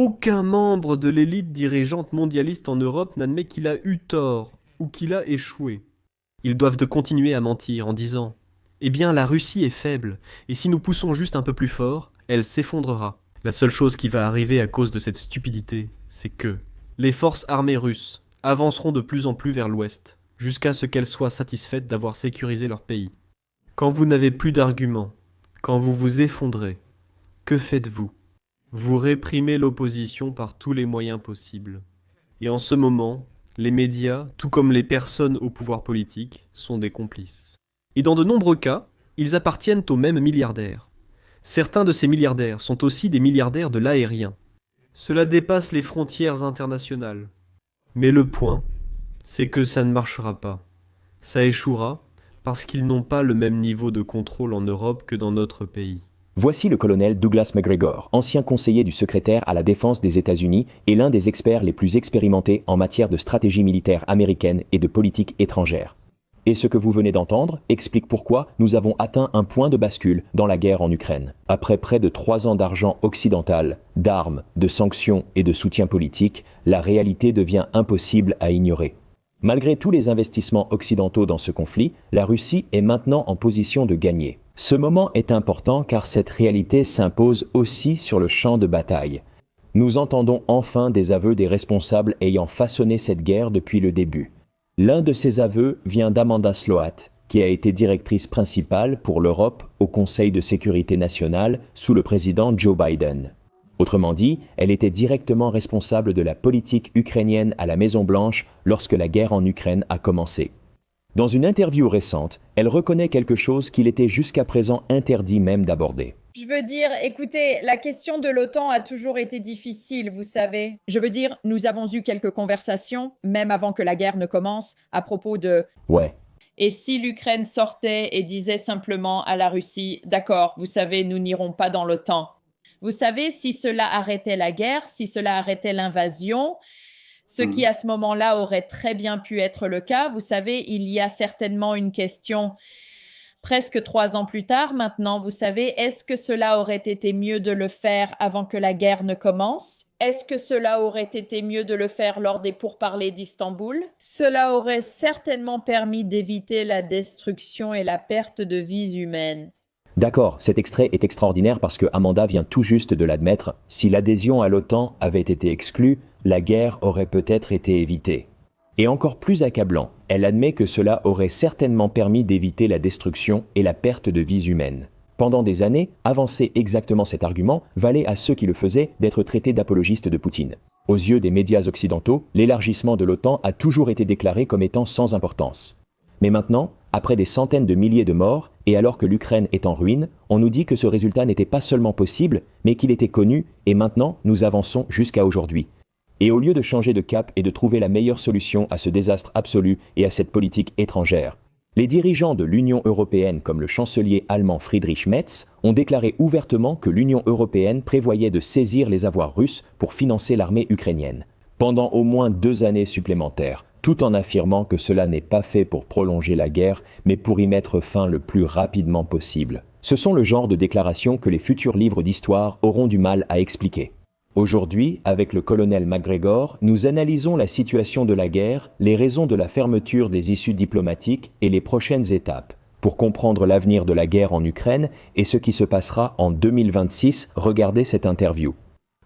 Aucun membre de l'élite dirigeante mondialiste en Europe n'admet qu'il a eu tort ou qu'il a échoué. Ils doivent de continuer à mentir en disant « Eh bien, la Russie est faible, et si nous poussons juste un peu plus fort, elle s'effondrera. » La seule chose qui va arriver à cause de cette stupidité, c'est que les forces armées russes avanceront de plus en plus vers l'ouest, jusqu'à ce qu'elles soient satisfaites d'avoir sécurisé leur pays. Quand vous n'avez plus d'arguments, quand vous vous effondrez, que faites-vous? Vous réprimez l'opposition par tous les moyens possibles. Et en ce moment, les médias, tout comme les personnes au pouvoir politique, sont des complices. Et dans de nombreux cas, ils appartiennent aux mêmes milliardaires. Certains de ces milliardaires sont aussi des milliardaires de l'aérien. Cela dépasse les frontières internationales. Mais le point, c'est que ça ne marchera pas. Ça échouera parce qu'ils n'ont pas le même niveau de contrôle en Europe que dans notre pays. Voici le colonel Douglas McGregor, ancien conseiller du secrétaire à la défense des États-Unis et l'un des experts les plus expérimentés en matière de stratégie militaire américaine et de politique étrangère. Et ce que vous venez d'entendre explique pourquoi nous avons atteint un point de bascule dans la guerre en Ukraine. Après près de 3 ans d'argent occidental, d'armes, de sanctions et de soutien politique, la réalité devient impossible à ignorer. Malgré tous les investissements occidentaux dans ce conflit, la Russie est maintenant en position de gagner. Ce moment est important car cette réalité s'impose aussi sur le champ de bataille. Nous entendons enfin des aveux des responsables ayant façonné cette guerre depuis le début. L'un de ces aveux vient d'Amanda Sloat, qui a été directrice principale pour l'Europe au Conseil de sécurité nationale sous le président Joe Biden. Autrement dit, elle était directement responsable de la politique ukrainienne à la Maison-Blanche lorsque la guerre en Ukraine a commencé. Dans une interview récente, elle reconnaît quelque chose qu'il était jusqu'à présent interdit même d'aborder. Je veux dire, écoutez, la question de l'OTAN a toujours été difficile, vous savez. Je veux dire, nous avons eu quelques conversations, même avant que la guerre ne commence, à propos de... Ouais. Et si l'Ukraine sortait et disait simplement à la Russie, d'accord, vous savez, nous n'irons pas dans l'OTAN. Vous savez, si cela arrêtait la guerre, si cela arrêtait l'invasion, ce qui à ce moment-là aurait très bien pu être le cas, vous savez, il y a certainement une question presque 3 ans plus tard maintenant, vous savez, est-ce que cela aurait été mieux de le faire avant que la guerre ne commence? Est-ce que cela aurait été mieux de le faire lors des pourparlers d'Istanbul? Cela aurait certainement permis d'éviter la destruction et la perte de vies humaines. D'accord, cet extrait est extraordinaire parce que Amanda vient tout juste de l'admettre. Si l'adhésion à l'OTAN avait été exclue, la guerre aurait peut-être été évitée. Et encore plus accablant, elle admet que cela aurait certainement permis d'éviter la destruction et la perte de vies humaines. Pendant des années, avancer exactement cet argument valait à ceux qui le faisaient d'être traités d'apologistes de Poutine. Aux yeux des médias occidentaux, l'élargissement de l'OTAN a toujours été déclaré comme étant sans importance. Mais maintenant, après des centaines de milliers de morts, et alors que l'Ukraine est en ruine, on nous dit que ce résultat n'était pas seulement possible, mais qu'il était connu, et maintenant nous avançons jusqu'à aujourd'hui. Et au lieu de changer de cap et de trouver la meilleure solution à ce désastre absolu et à cette politique étrangère, les dirigeants de l'Union européenne comme le chancelier allemand Friedrich Merz ont déclaré ouvertement que l'Union européenne prévoyait de saisir les avoirs russes pour financer l'armée ukrainienne, pendant au moins 2 années supplémentaires, tout en affirmant que cela n'est pas fait pour prolonger la guerre, mais pour y mettre fin le plus rapidement possible. Ce sont le genre de déclarations que les futurs livres d'histoire auront du mal à expliquer. Aujourd'hui, avec le colonel McGregor, nous analysons la situation de la guerre, les raisons de la fermeture des issues diplomatiques et les prochaines étapes. Pour comprendre l'avenir de la guerre en Ukraine et ce qui se passera en 2026, regardez cette interview.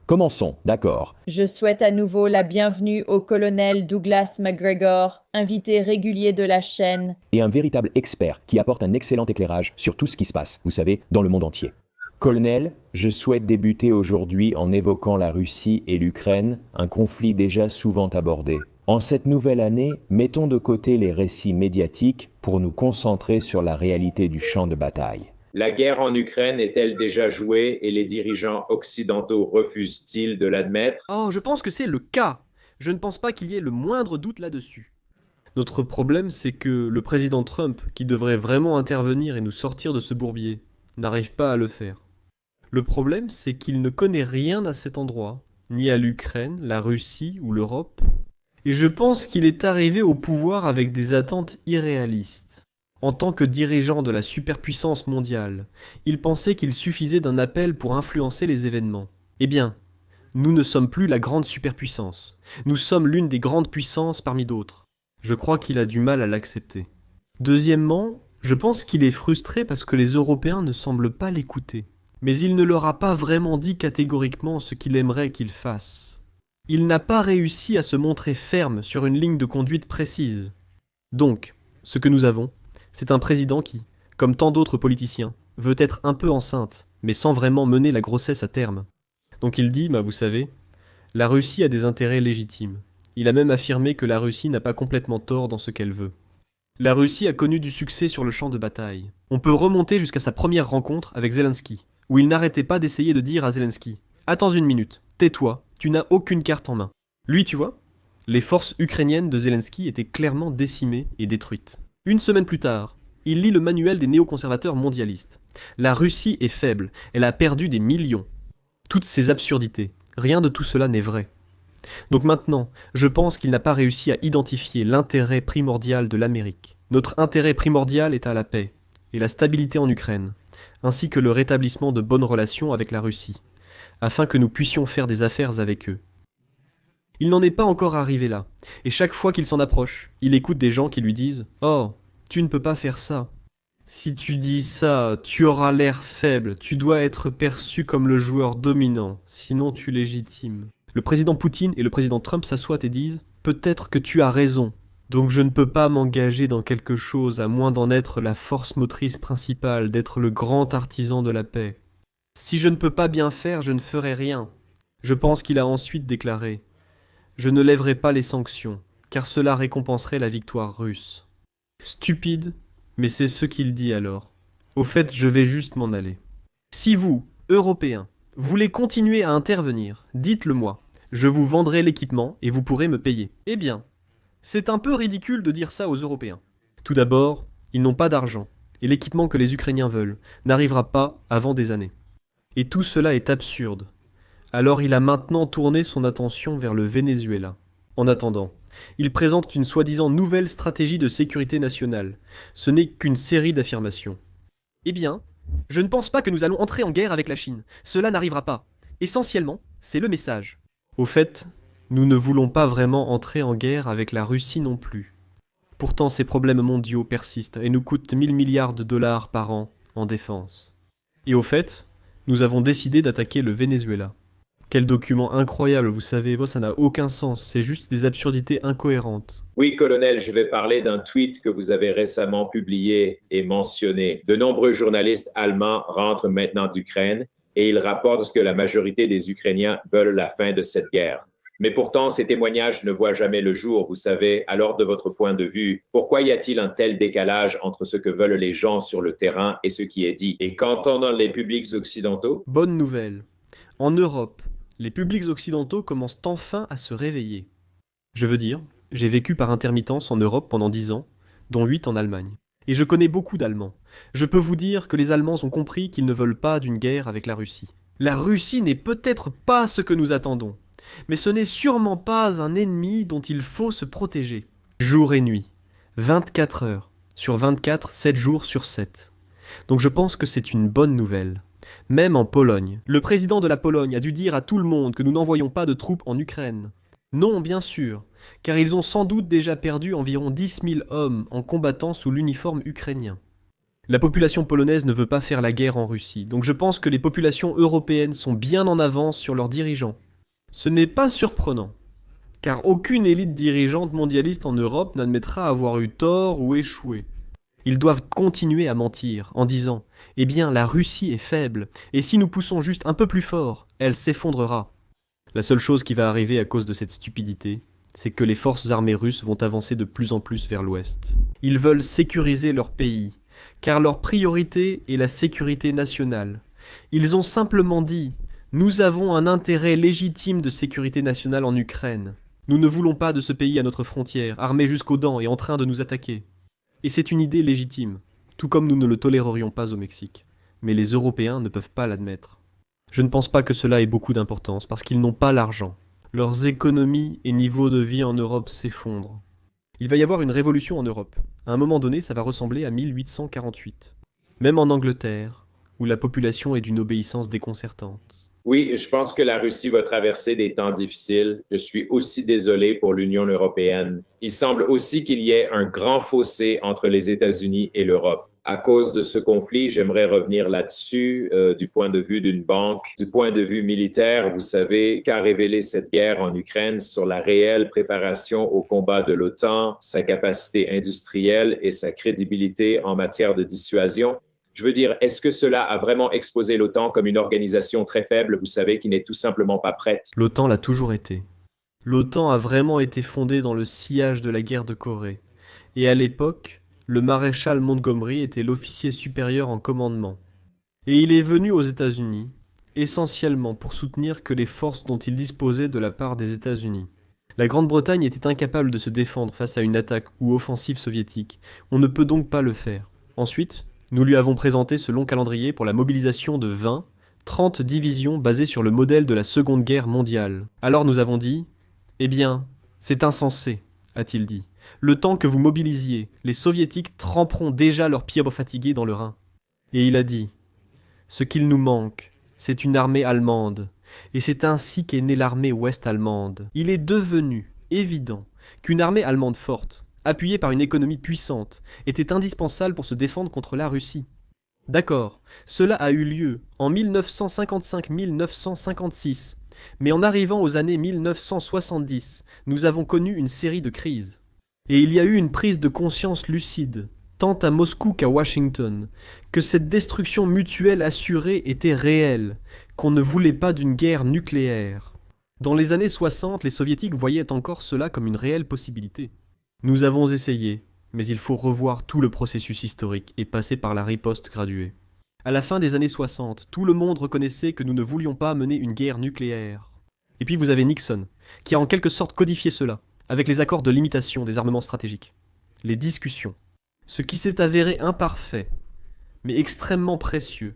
Commençons, d'accord. Je souhaite à nouveau la bienvenue au colonel Douglas McGregor, invité régulier de la chaîne. Et un véritable expert qui apporte un excellent éclairage sur tout ce qui se passe, vous savez, dans le monde entier. Colonel, je souhaite débuter aujourd'hui en évoquant la Russie et l'Ukraine, un conflit déjà souvent abordé. En cette nouvelle année, mettons de côté les récits médiatiques pour nous concentrer sur la réalité du champ de bataille. La guerre en Ukraine est-elle déjà jouée et les dirigeants occidentaux refusent-ils de l'admettre? Oh, je pense que c'est le cas. Je ne pense pas qu'il y ait le moindre doute là-dessus. Notre problème, c'est que le président Trump, qui devrait vraiment intervenir et nous sortir de ce bourbier, n'arrive pas à le faire. Le problème, c'est qu'il ne connaît rien à cet endroit, ni à l'Ukraine, la Russie ou l'Europe. Et je pense qu'il est arrivé au pouvoir avec des attentes irréalistes. En tant que dirigeant de la superpuissance mondiale, il pensait qu'il suffisait d'un appel pour influencer les événements. Eh bien, Nous ne sommes plus la grande superpuissance. Nous sommes l'une des grandes puissances parmi d'autres. Je crois qu'il a du mal à l'accepter. Deuxièmement, je pense qu'il est frustré parce que les Européens ne semblent pas l'écouter. Mais il ne leur a pas vraiment dit catégoriquement ce qu'il aimerait qu'ils fassent. Il n'a pas réussi à se montrer ferme sur une ligne de conduite précise. Donc, ce que nous avons, c'est un président qui, comme tant d'autres politiciens, veut être un peu enceinte, mais sans vraiment mener la grossesse à terme. Donc il dit, vous savez, la Russie a des intérêts légitimes. Il a même affirmé que la Russie n'a pas complètement tort dans ce qu'elle veut. La Russie a connu du succès sur le champ de bataille. On peut remonter jusqu'à sa première rencontre avec Zelensky, où il n'arrêtait pas d'essayer de dire à Zelensky « Attends une minute, tais-toi, tu n'as aucune carte en main. » Lui, tu vois, les forces ukrainiennes de Zelensky étaient clairement décimées et détruites. Une semaine plus tard, il lit le manuel des néoconservateurs mondialistes. La Russie est faible, elle a perdu des millions. Toutes ces absurdités, rien de tout cela n'est vrai. Donc maintenant, je pense qu'il n'a pas réussi à identifier l'intérêt primordial de l'Amérique. Notre intérêt primordial est à la paix et la stabilité en Ukraine, ainsi que le rétablissement de bonnes relations avec la Russie, afin que nous puissions faire des affaires avec eux. Il n'en est pas encore arrivé là, et chaque fois qu'il s'en approche, il écoute des gens qui lui disent « Oh, tu ne peux pas faire ça. Si tu dis ça, tu auras l'air faible, tu dois être perçu comme le joueur dominant, sinon tu légitimes. » Le président Poutine et le président Trump s'assoient et disent « Peut-être que tu as raison, donc je ne peux pas m'engager dans quelque chose à moins d'en être la force motrice principale, d'être le grand artisan de la paix. Si je ne peux pas bien faire, je ne ferai rien. » Je pense qu'il a ensuite déclaré « Je ne lèverai pas les sanctions, car cela récompenserait la victoire russe. » Stupide, mais c'est ce qu'il dit alors. Au fait, je vais juste m'en aller. Si vous, Européens, voulez continuer à intervenir, dites-le moi. Je vous vendrai l'équipement et vous pourrez me payer. Eh bien, c'est un peu ridicule de dire ça aux Européens. Tout d'abord, ils n'ont pas d'argent, et l'équipement que les Ukrainiens veulent n'arrivera pas avant des années. Et tout cela est absurde. Alors il a maintenant tourné son attention vers le Venezuela. En attendant, il présente une soi-disant nouvelle stratégie de sécurité nationale. Ce n'est qu'une série d'affirmations. Eh bien, je ne pense pas que nous allons entrer en guerre avec la Chine. Cela n'arrivera pas. Essentiellement, c'est le message. Au fait, nous ne voulons pas vraiment entrer en guerre avec la Russie non plus. Pourtant, ces problèmes mondiaux persistent et nous coûtent 1000 milliards de dollars par an en défense. Et au fait, nous avons décidé d'attaquer le Venezuela. Quel document incroyable, vous savez, ça n'a aucun sens, c'est juste des absurdités incohérentes. Oui, colonel, je vais parler d'un tweet que vous avez récemment publié et mentionné. De nombreux journalistes allemands rentrent maintenant d'Ukraine et ils rapportent que la majorité des Ukrainiens veulent la fin de cette guerre. Mais pourtant, ces témoignages ne voient jamais le jour, vous savez. Alors, de votre point de vue, pourquoi y a-t-il un tel décalage entre ce que veulent les gens sur le terrain et ce qui est dit? Et qu'entendent les publics occidentaux? Bonne nouvelle. En Europe, les publics occidentaux commencent enfin à se réveiller. Je veux dire, j'ai vécu par intermittence en Europe pendant 10 ans, dont 8 en Allemagne. Et je connais beaucoup d'Allemands. Je peux vous dire que les Allemands ont compris qu'ils ne veulent pas d'une guerre avec la Russie. La Russie n'est peut-être pas ce que nous attendons, mais ce n'est sûrement pas un ennemi dont il faut se protéger. Jour et nuit, 24 heures sur 24, 7 jours sur 7. Donc je pense que c'est une bonne nouvelle. Même en Pologne. Le président de la Pologne a dû dire à tout le monde que nous n'envoyons pas de troupes en Ukraine. Non, bien sûr, car ils ont sans doute déjà perdu environ 10 000 hommes en combattant sous l'uniforme ukrainien. La population polonaise ne veut pas faire la guerre en Russie, donc je pense que les populations européennes sont bien en avance sur leurs dirigeants. Ce n'est pas surprenant, car aucune élite dirigeante mondialiste en Europe n'admettra avoir eu tort ou échoué. Ils doivent continuer à mentir en disant « Eh bien, la Russie est faible, et si nous poussons juste un peu plus fort, elle s'effondrera. » La seule chose qui va arriver à cause de cette stupidité, c'est que les forces armées russes vont avancer de plus en plus vers l'ouest. Ils veulent sécuriser leur pays, car leur priorité est la sécurité nationale. Ils ont simplement dit « Nous avons un intérêt légitime de sécurité nationale en Ukraine. Nous ne voulons pas de ce pays à notre frontière, armé jusqu'aux dents et en train de nous attaquer. » Et c'est une idée légitime, tout comme nous ne le tolérerions pas au Mexique. Mais les Européens ne peuvent pas l'admettre. Je ne pense pas que cela ait beaucoup d'importance, parce qu'ils n'ont pas l'argent. Leurs économies et niveaux de vie en Europe s'effondrent. Il va y avoir une révolution en Europe. À un moment donné, ça va ressembler à 1848. Même en Angleterre, où la population est d'une obéissance déconcertante. Oui, je pense que la Russie va traverser des temps difficiles. Je suis aussi désolé pour l'Union européenne. Il semble aussi qu'il y ait un grand fossé entre les États-Unis et l'Europe. À cause de ce conflit, j'aimerais revenir là-dessus du point de vue d'une banque. Du point de vue militaire, vous savez qu'a révélé cette guerre en Ukraine sur la réelle préparation au combat de l'OTAN, sa capacité industrielle et sa crédibilité en matière de dissuasion. Je veux dire, est-ce que cela a vraiment exposé l'OTAN comme une organisation très faible, vous savez, qui n'est tout simplement pas prête? L'OTAN l'a toujours été. L'OTAN a vraiment été fondée dans le sillage de la guerre de Corée. Et à l'époque, le maréchal Montgomery était l'officier supérieur en commandement. Et il est venu aux États-Unis, essentiellement pour soutenir que les forces dont il disposait de la part des États-Unis. La Grande-Bretagne était incapable de se défendre face à une attaque ou offensive soviétique. On ne peut donc pas le faire. Ensuite, nous lui avons présenté ce long calendrier pour la mobilisation de 20, 30 divisions basées sur le modèle de la Seconde Guerre mondiale. Alors nous avons dit « Eh bien, c'est insensé », a-t-il dit. « Le temps que vous mobilisiez, les soviétiques tremperont déjà leurs pieds fatigués dans le Rhin. » Et il a dit « Ce qu'il nous manque, c'est une armée allemande. Et c'est ainsi qu'est née l'armée ouest-allemande. Il est devenu évident qu'une armée allemande forte, appuyée par une économie puissante, était indispensable pour se défendre contre la Russie. D'accord, cela a eu lieu en 1955-1956, mais en arrivant aux années 1970, nous avons connu une série de crises. Et il y a eu une prise de conscience lucide, tant à Moscou qu'à Washington, que cette destruction mutuelle assurée était réelle, qu'on ne voulait pas d'une guerre nucléaire. Dans les années 60, les soviétiques voyaient encore cela comme une réelle possibilité. Nous avons essayé, mais il faut revoir tout le processus historique et passer par la riposte graduée. À la fin des années 60, tout le monde reconnaissait que nous ne voulions pas mener une guerre nucléaire. Et puis vous avez Nixon, qui a en quelque sorte codifié cela, avec les accords de limitation des armements stratégiques. Les discussions. Ce qui s'est avéré imparfait, mais extrêmement précieux,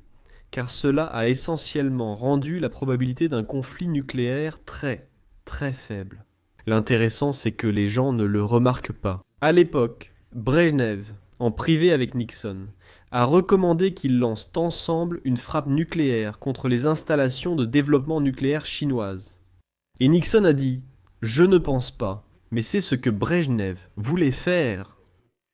car cela a essentiellement rendu la probabilité d'un conflit nucléaire très, très faible. L'intéressant, c'est que les gens ne le remarquent pas. À l'époque, Brejnev, en privé avec Nixon, a recommandé qu'ils lancent ensemble une frappe nucléaire contre les installations de développement nucléaire chinoises. Et Nixon a dit « Je ne pense pas, mais c'est ce que Brejnev voulait faire ».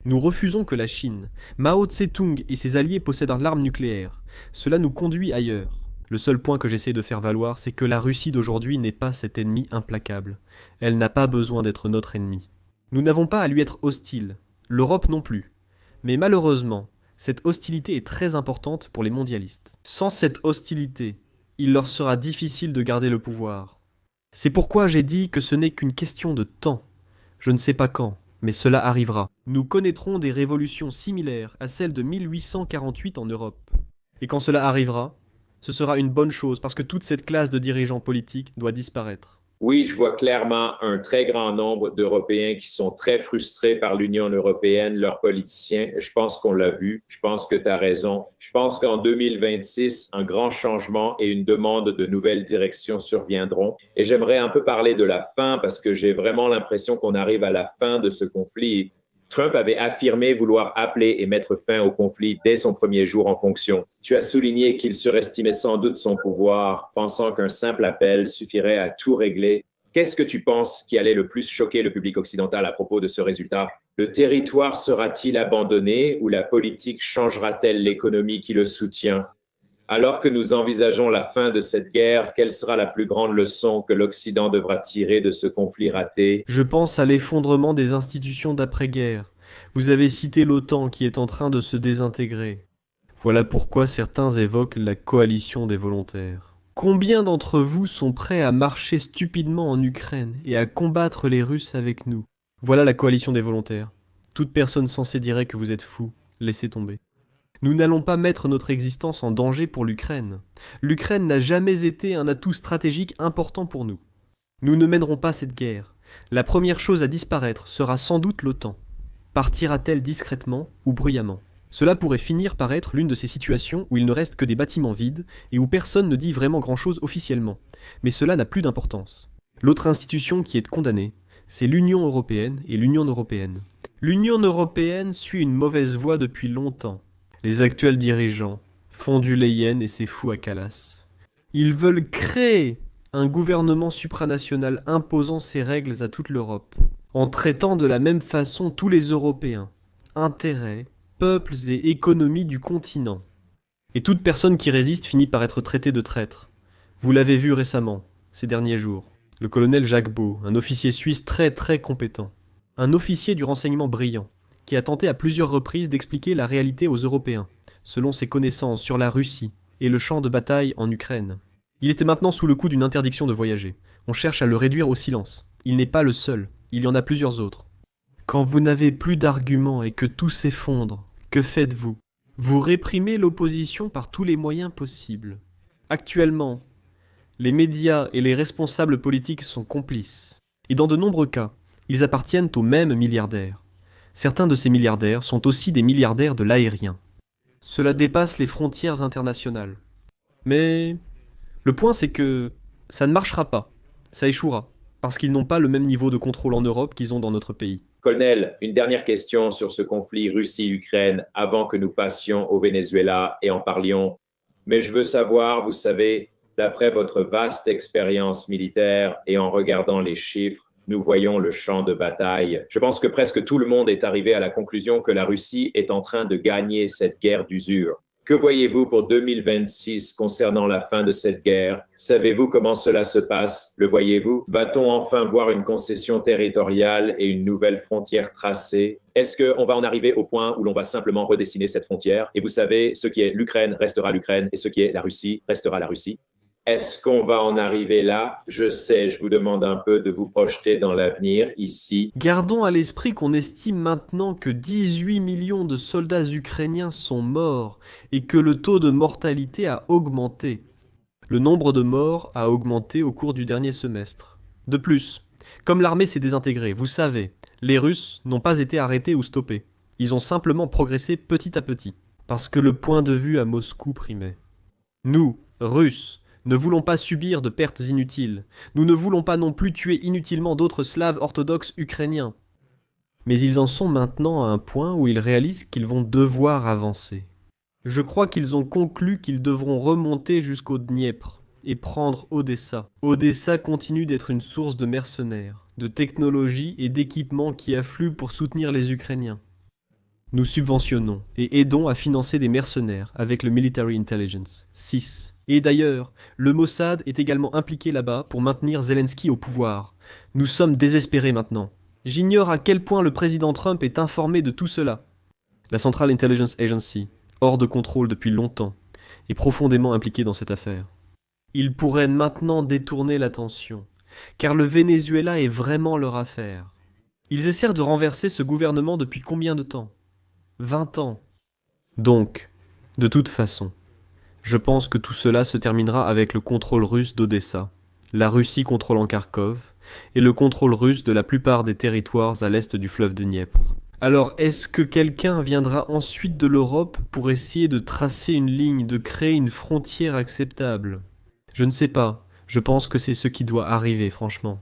Nous refusons que la Chine, Mao Tse-tung et ses alliés possèdent l'arme nucléaire. Cela nous conduit ailleurs. Le seul point que j'essaie de faire valoir, c'est que la Russie d'aujourd'hui n'est pas cet ennemi implacable. Elle n'a pas besoin d'être notre ennemi. Nous n'avons pas à lui être hostiles, l'Europe non plus. Mais malheureusement, cette hostilité est très importante pour les mondialistes. Sans cette hostilité, il leur sera difficile de garder le pouvoir. C'est pourquoi j'ai dit que ce n'est qu'une question de temps. Je ne sais pas quand, mais cela arrivera. Nous connaîtrons des révolutions similaires à celle de 1848 en Europe. Et quand cela arrivera, ce sera une bonne chose parce que toute cette classe de dirigeants politiques doit disparaître. Oui, je vois clairement un très grand nombre d'Européens qui sont très frustrés par l'Union européenne, leurs politiciens. Je pense qu'on l'a vu. Je pense que tu as raison. Je pense qu'en 2026, un grand changement et une demande de nouvelles directions surviendront. Et j'aimerais un peu parler de la fin parce que j'ai vraiment l'impression qu'on arrive à la fin de ce conflit. Trump avait affirmé vouloir appeler et mettre fin au conflit dès son premier jour en fonction. Tu as souligné qu'il surestimait sans doute son pouvoir, pensant qu'un simple appel suffirait à tout régler. Qu'est-ce que tu penses qui allait le plus choquer le public occidental à propos de ce résultat? Le territoire sera-t-il abandonné ou la politique changera-t-elle l'économie qui le soutient? Alors que nous envisageons la fin de cette guerre, quelle sera la plus grande leçon que l'Occident devra tirer de ce conflit raté? Je pense à l'effondrement des institutions d'après-guerre. Vous avez cité l'OTAN qui est en train de se désintégrer. Voilà pourquoi certains évoquent la coalition des volontaires. Combien d'entre vous sont prêts à marcher stupidement en Ukraine et à combattre les Russes avec nous? Voilà la coalition des volontaires. Toute personne sensée dirait que vous êtes fous. Laissez tomber. Nous n'allons pas mettre notre existence en danger pour l'Ukraine. L'Ukraine n'a jamais été un atout stratégique important pour nous. Nous ne mènerons pas cette guerre. La première chose à disparaître sera sans doute l'OTAN. Partira-t-elle discrètement ou bruyamment? Cela pourrait finir par être l'une de ces situations où il ne reste que des bâtiments vides et où personne ne dit vraiment grand-chose officiellement. Mais cela n'a plus d'importance. L'autre institution qui est condamnée, c'est l'Union européenne et l'Union européenne. L'Union européenne suit une mauvaise voie depuis longtemps. Les actuels dirigeants font du Leyen et c'est fou à Calas. Ils veulent créer un gouvernement supranational imposant ses règles à toute l'Europe, en traitant de la même façon tous les Européens, intérêts, peuples et économies du continent. Et toute personne qui résiste finit par être traitée de traître. Vous l'avez vu récemment, ces derniers jours. Le colonel Jacques Beau, un officier suisse très très compétent. Un officier du renseignement brillant, qui a tenté à plusieurs reprises d'expliquer la réalité aux Européens, selon ses connaissances sur la Russie et le champ de bataille en Ukraine. Il était maintenant sous le coup d'une interdiction de voyager. On cherche à le réduire au silence. Il n'est pas le seul, il y en a plusieurs autres. Quand vous n'avez plus d'arguments et que tout s'effondre, que faites-vous ? Vous réprimez l'opposition par tous les moyens possibles. Actuellement, les médias et les responsables politiques sont complices. Et dans de nombreux cas, ils appartiennent aux mêmes milliardaires. Certains de ces milliardaires sont aussi des milliardaires de l'aérien. Cela dépasse les frontières internationales. Mais le point c'est que ça ne marchera pas, ça échouera, parce qu'ils n'ont pas le même niveau de contrôle en Europe qu'ils ont dans notre pays. Colonel, une dernière question sur ce conflit Russie-Ukraine avant que nous passions au Venezuela et en parlions. Mais je veux savoir, vous savez, d'après votre vaste expérience militaire et en regardant les chiffres, nous voyons le champ de bataille. Je pense que presque tout le monde est arrivé à la conclusion que la Russie est en train de gagner cette guerre d'usure. Que voyez-vous pour 2026 concernant la fin de cette guerre? Savez-vous comment cela se passe? Le voyez-vous? Va-t-on enfin voir une concession territoriale et une nouvelle frontière tracée? Est-ce qu'on va en arriver au point où l'on va simplement redessiner cette frontière? Et vous savez, ce qui est l'Ukraine restera l'Ukraine et ce qui est la Russie restera la Russie. Est-ce qu'on va en arriver là? Je sais, je vous demande un peu de vous projeter dans l'avenir, ici. Gardons à l'esprit qu'on estime maintenant que 18 millions de soldats ukrainiens sont morts et que le taux de mortalité a augmenté. Le nombre de morts a augmenté au cours du dernier semestre. De plus, comme l'armée s'est désintégrée, vous savez, les Russes n'ont pas été arrêtés ou stoppés. Ils ont simplement progressé petit à petit, parce que le point de vue à Moscou primait. Nous, Russes, ne voulons pas subir de pertes inutiles. Nous ne voulons pas non plus tuer inutilement d'autres Slaves orthodoxes ukrainiens. Mais ils en sont maintenant à un point où ils réalisent qu'ils vont devoir avancer. Je crois qu'ils ont conclu qu'ils devront remonter jusqu'au Dniepr et prendre Odessa. Odessa continue d'être une source de mercenaires, de technologie et d'équipements qui affluent pour soutenir les Ukrainiens. Nous subventionnons et aidons à financer des mercenaires avec le Military Intelligence, 6. Et d'ailleurs, le Mossad est également impliqué là-bas pour maintenir Zelensky au pouvoir. Nous sommes désespérés maintenant. J'ignore à quel point le président Trump est informé de tout cela. La Central Intelligence Agency, hors de contrôle depuis longtemps, est profondément impliquée dans cette affaire. Ils pourraient maintenant détourner l'attention, car le Venezuela est vraiment leur affaire. Ils essaient de renverser ce gouvernement depuis combien de temps ? 20 ans. Donc, de toute façon, je pense que tout cela se terminera avec le contrôle russe d'Odessa, la Russie contrôlant Kharkov, et le contrôle russe de la plupart des territoires à l'est du fleuve Dniepr. Alors, est-ce que quelqu'un viendra ensuite de l'Europe pour essayer de tracer une ligne, de créer une frontière acceptable ? Je ne sais pas, je pense que c'est ce qui doit arriver, franchement.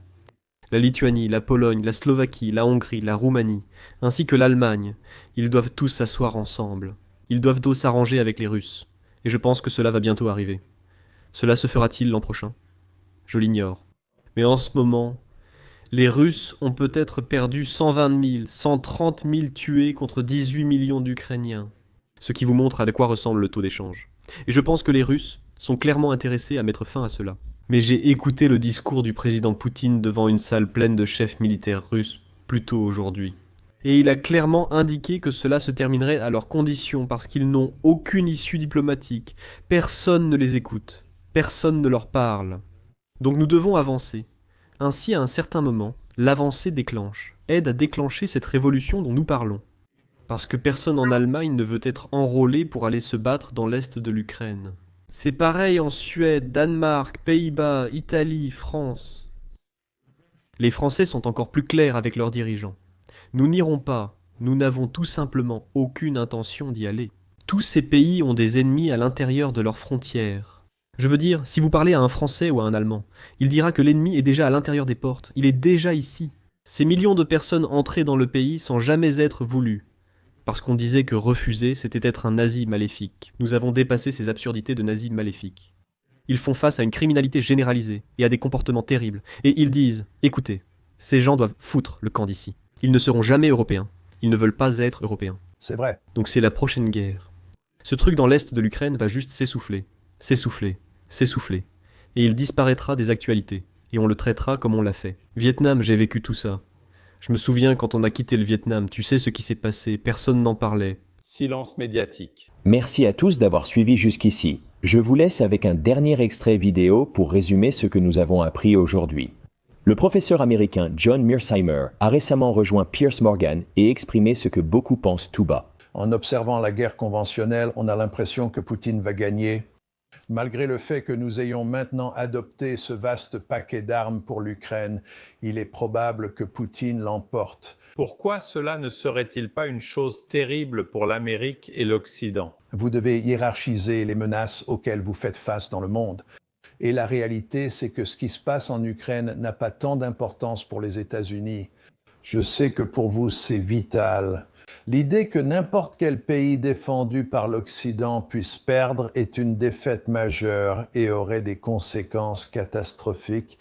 La Lituanie, la Pologne, la Slovaquie, la Hongrie, la Roumanie, ainsi que l'Allemagne, ils doivent tous s'asseoir ensemble. Ils doivent s'arranger avec les Russes. Et je pense que cela va bientôt arriver. Cela se fera-t-il l'an prochain ? Je l'ignore. Mais en ce moment, les Russes ont peut-être perdu 120 000, 130 000 tués contre 18 millions d'Ukrainiens. Ce qui vous montre à quoi ressemble le taux d'échange. Et je pense que les Russes sont clairement intéressés à mettre fin à cela. Mais j'ai écouté le discours du président Poutine devant une salle pleine de chefs militaires russes plus tôt aujourd'hui. Et il a clairement indiqué que cela se terminerait à leurs conditions parce qu'ils n'ont aucune issue diplomatique. Personne ne les écoute. Personne ne leur parle. Donc nous devons avancer. Ainsi, à un certain moment, l'avancée déclenche, aide à déclencher cette révolution dont nous parlons. Parce que personne en Allemagne ne veut être enrôlé pour aller se battre dans l'est de l'Ukraine. C'est pareil en Suède, Danemark, Pays-Bas, Italie, France. Les Français sont encore plus clairs avec leurs dirigeants. Nous n'irons pas, nous n'avons tout simplement aucune intention d'y aller. Tous ces pays ont des ennemis à l'intérieur de leurs frontières. Je veux dire, si vous parlez à un Français ou à un Allemand, il dira que l'ennemi est déjà à l'intérieur des portes, il est déjà ici. Ces millions de personnes entrées dans le pays sans jamais être voulues. Parce qu'on disait que refuser, c'était être un nazi maléfique. Nous avons dépassé ces absurdités de nazis maléfiques. Ils font face à une criminalité généralisée et à des comportements terribles. Et ils disent, écoutez, ces gens doivent foutre le camp d'ici. Ils ne seront jamais européens. Ils ne veulent pas être européens. C'est vrai. Donc c'est la prochaine guerre. Ce truc dans l'est de l'Ukraine va juste s'essouffler, s'essouffler, s'essouffler. Et il disparaîtra des actualités. Et on le traitera comme on l'a fait. Vietnam, j'ai vécu tout ça. Je me souviens quand on a quitté le Vietnam, tu sais ce qui s'est passé, personne n'en parlait. Silence médiatique. Merci à tous d'avoir suivi jusqu'ici. Je vous laisse avec un dernier extrait vidéo pour résumer ce que nous avons appris aujourd'hui. Le professeur américain John Mearsheimer a récemment rejoint Piers Morgan et exprimé ce que beaucoup pensent tout bas. En observant la guerre conventionnelle, on a l'impression que Poutine va gagner. Malgré le fait que nous ayons maintenant adopté ce vaste paquet d'armes pour l'Ukraine, il est probable que Poutine l'emporte. Pourquoi cela ne serait-il pas une chose terrible pour l'Amérique et l'Occident? Vous devez hiérarchiser les menaces auxquelles vous faites face dans le monde. Et la réalité, c'est que ce qui se passe en Ukraine n'a pas tant d'importance pour les États-Unis. Je sais que pour vous, c'est vital. L'idée que n'importe quel pays défendu par l'Occident puisse perdre est une défaite majeure et aurait des conséquences catastrophiques.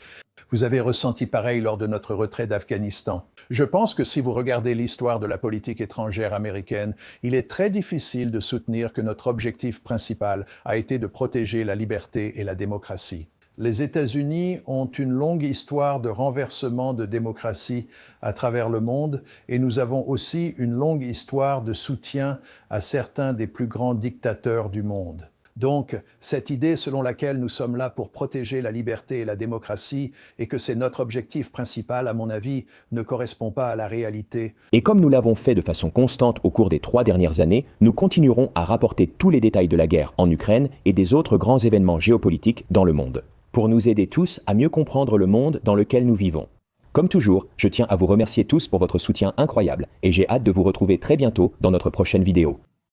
Vous avez ressenti pareil lors de notre retrait d'Afghanistan. Je pense que si vous regardez l'histoire de la politique étrangère américaine, il est très difficile de soutenir que notre objectif principal a été de protéger la liberté et la démocratie. Les États-Unis ont une longue histoire de renversement de démocratie à travers le monde et nous avons aussi une longue histoire de soutien à certains des plus grands dictateurs du monde. Donc, cette idée selon laquelle nous sommes là pour protéger la liberté et la démocratie et que c'est notre objectif principal, à mon avis, ne correspond pas à la réalité. Et comme nous l'avons fait de façon constante au cours des 3 dernières années, nous continuerons à rapporter tous les détails de la guerre en Ukraine et des autres grands événements géopolitiques dans le monde, pour nous aider tous à mieux comprendre le monde dans lequel nous vivons. Comme toujours, je tiens à vous remercier tous pour votre soutien incroyable et j'ai hâte de vous retrouver très bientôt dans notre prochaine vidéo.